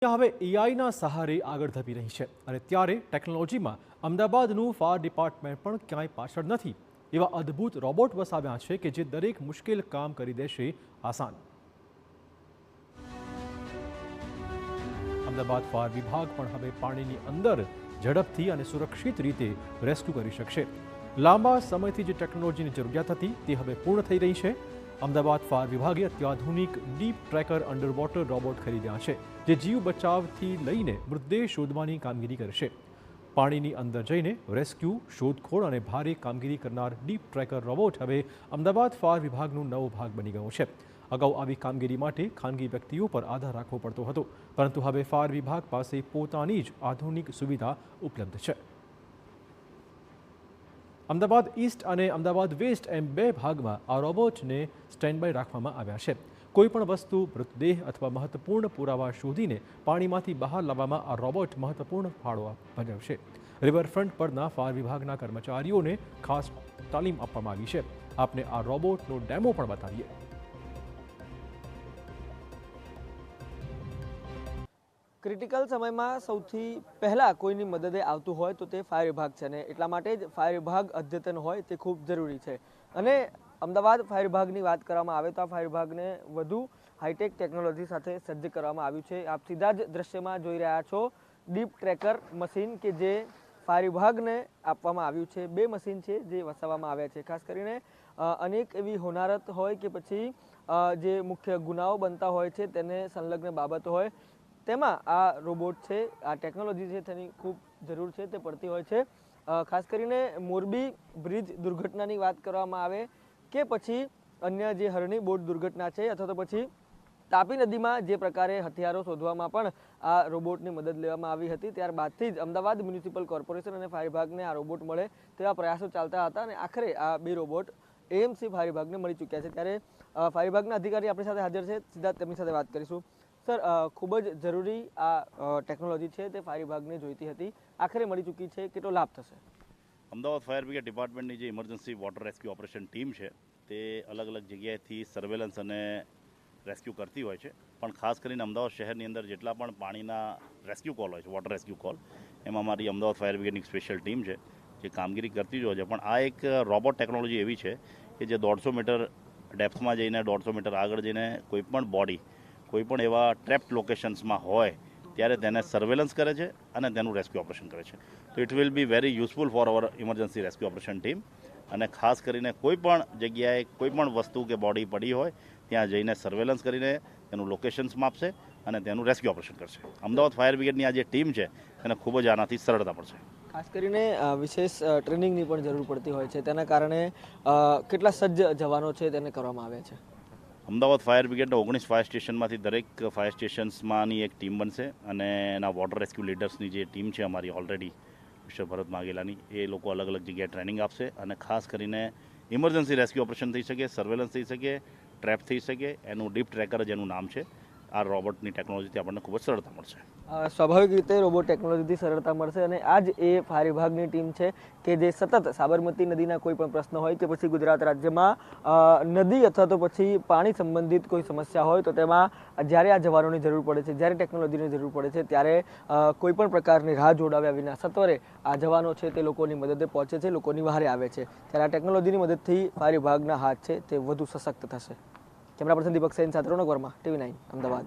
હવે એઆઈના સહારે આગળ ધપી રહી છે અને ત્યારે ટેકનોલોજીમાં અમદાવાદનું ફાયર ડિપાર્ટમેન્ટ પણ ક્યાંય પાછળ નથી. એવા અદ્ભુત રોબોટ વસાવ્યા છે કે જે દરેક મુશ્કેલ કામ કરી દેશે આસાન. અમદાવાદ ફાયર વિભાગ પણ હવે પાણીની અંદર ઝડપથી અને સુરક્ષિત રીતે રેસ્ક્યુ કરી શકશે. લાંબા સમયથી જે ટેકનોલોજીની જરૂરિયાત હતી તે હવે પૂર્ણ થઈ રહી છે. અમદાવાદ ફાયર વિભાગે અત્યાધુનિક deep tracker under water robot ખરીદ્યા છે જે જીવ બચાવથી લઈને મૃતદેહ શોધવાની કામગીરી કરશે. પાણીની અંદર જઈને રેસ્ક્યુ, શોધખોળ અને ભારે કામગીરી કરનાર ડીપ ટ્રેકર રોબોટ હવે અમદાવાદ ફાયર વિભાગનો નવો ભાગ બની ગયો છે. અગાઉ આવી કામગીરી માટે ખાનગી વ્યક્તિઓ પર આધાર રાખવો પડતો હતો, પરંતુ હવે ફાયર વિભાગ પાસે પોતાની જ આધુનિક સુવિધા ઉપલબ્ધ છે. અમદાવાદ ઈસ્ટ અને અમદાવાદ વેસ્ટ એમ બે ભાગમાં આ રોબોટને સ્ટેન્ડ બાય રાખવામાં આવ્યા છે. કોઈપણ વસ્તુ, મૃતદેહ અથવા મહત્વપૂર્ણ પુરાવા શોધીને પાણીમાંથી બહાર લાવવામાં આ રોબોટ મહત્વપૂર્ણ ફાળો ભજવશે. રિવરફ્રન્ટ પરના ફાયર વિભાગના કર્મચારીઓને ખાસ તાલીમ આપવામાં આવી છે. આપને આ રોબોટનો ડેમો પણ બતાવીએ. ક્રિટિકલ સમયમાં સૌથી પહેલાં કોઈની મદદે આવતું હોય તો તે ફાયર વિભાગ છે, અને એટલા માટે જ ફાયર વિભાગ અદ્યતન હોય તે ખૂબ જરૂરી છે. અને અમદાવાદ ફાયર વિભાગની વાત કરવામાં આવે તો આ ફાયર વિભાગને વધુ હાઈટેક ટેકનોલોજી સાથે સજ્જ કરવામાં આવ્યું છે. આપ સીધા જ દ્રશ્યમાં જોઈ રહ્યા છો ડીપ ટ્રેકર મશીન કે જે ફાયર વિભાગને આપવામાં આવ્યું છે. બે મશીન છે જે વસાવવામાં આવ્યા છે. ખાસ કરીને અનેક એવી હોનારત હોય કે પછી જે મુખ્ય ગુનાઓ બનતા હોય છે તેને સંલગ્ન બાબતો હોય તેમાં આ રોબોટ છે, આ ટેકનોલોજી છે તેની ખૂબ જરૂર છે, તે પડતી હોય છે. ખાસ કરીને મોરબી બ્રિજ દુર્ઘટનાની વાત કરવામાં આવે કે પછી અન્ય જે હરણી બોટ દુર્ઘટના છે અથવા તો પછી તાપી નદીમાં જે પ્રકારે હથિયારો શોધવામાં પણ આ રોબોટની મદદ લેવામાં આવી હતી, ત્યારબાદથી જ અમદાવાદ મ્યુનિસિપલ કોર્પોરેશન અને ફાયર વિભાગને આ રોબોટ મળે તેવા પ્રયાસો ચાલતા હતા અને આખરે આ બે રોબોટ એએમસી ફાયર વિભાગને મળી ચૂક્યા છે. ત્યારે ફાયર વિભાગના અધિકારી આપણી સાથે હાજર છે, સીધા તેમની સાથે વાત કરીશું. સર, ખૂબ જ જરૂરી આ ટેકનોલોજી છે તે ફાયર વિભાગને જોઈતી હતી, આખરે મળી ચૂકી છે, કેટલો લાભ થશે? અમદાવાદ ફાયર બ્રિગેડ ડિપાર્ટમેન્ટની જે emergency water rescue operation team છે તે અલગ અલગ જગ્યાએથી સર્વેલન્સ અને રેસ્ક્યુ કરતી હોય છે. પણ ખાસ કરીને અમદાવાદ શહેરની અંદર જેટલા પણ પાણીના રેસ્ક્યુ કોલ હોય છે, વોટર રેસ્ક્યુ કોલ, એમાં અમારી અમદાવાદ ફાયર બ્રિગેડની એક સ્પેશિયલ ટીમ છે જે કામગીરી કરતી જ હોય છે. પણ આ એક રોબોટ ટેકનોલોજી એવી છે કે જે 150 મીટર ડેપ્થમાં જઈને 150 મીટર આગળ જઈને કોઈપણ બોડી કોઈપણ એવા ટ્રેપ્ડ લોકેશન્સમાં હોય ત્યારે તેને સર્વેલન્સ કરે છે અને તેનું રેસ્ક્યુ ઓપરેશન કરે છે. તો it will be very useful for our emergency rescue operation team. અને ખાસ કરીને કોઈપણ જગ્યાએ કોઈપણ વસ્તુ કે બોડી પડી હોય ત્યાં જઈને સર્વેલન્સ કરીને તેનું લોકેશન્સ માપશે અને તેનું રેસ્ક્યુ ઓપરેશન કરશે. અમદાવાદ ફાયર બ્રિગેડની આ જે ટીમ છે તેને ખૂબ જ આનાથી સરળતા પડશે. ખાસ કરીને વિશેષ ટ્રેનિંગની પણ જરૂર પડતી હોય છે, તેના કારણે કેટલા સજ્જ જવાનો છે તેને કરવામાં આવ્યા છે? અમદાવાદ ફાયર બ્રિગેડના 19 ફાયર સ્ટેશનમાંથી દરેક ફાયર સ્ટેશન્સમાંની એક ટીમ બનશે અને એના વોટર રેસ્ક્યુ લીડર્સની જે ટીમ છે અમારી ઓલરેડી મિસ્ટર ભરત માગેલાની, એ લોકો અલગ અલગ જગ્યાએ ટ્રેનિંગ આપશે અને ખાસ કરીને ઇમરજન્સી રેસ્ક્યુ ઓપરેશન થઈ શકે, સર્વેલન્સ થઈ શકે, ટ્રેપ થઈ શકે, એનું ડીપ ટ્રેકર જ એનું નામ છે. આ રોબોટની ટેકનોલોજીથી આપણને ખૂબ જ સરળતા મળશે. સ્વાભાવિક રીતે રોબોટ ટેકનોલોજીથી સરળતા મળશે અને આ જ એ ફાયર વિભાગની ટીમ છે કે જે સતત સાબરમતી નદીના કોઈ પણ પ્રશ્ન હોય કે પછી ગુજરાત રાજ્યમાં નદી અથવા તો પછી પાણી સંબંધિત કોઈ સમસ્યા હોય તો તેમાં જ્યારે આ જવાનોની જરૂર પડે છે, જ્યારે ટેકનોલોજીની જરૂર પડે છે ત્યારે કોઈ પણ પ્રકારની રાહ જોડાવ્યા વિના સત્વરે આ જવાનો છે તે લોકોની મદદે પહોંચે છે, લોકોની વહારે આવે છે. ત્યારે આ ટેકનોલોજીની મદદથી ફાયર વિભાગના હાથ છે તે વધુ સશક્ત થશે. કેમેરા પર્સન દીપક સેન સાથે રોનક વર્મા, TV9 અમદાવાદ.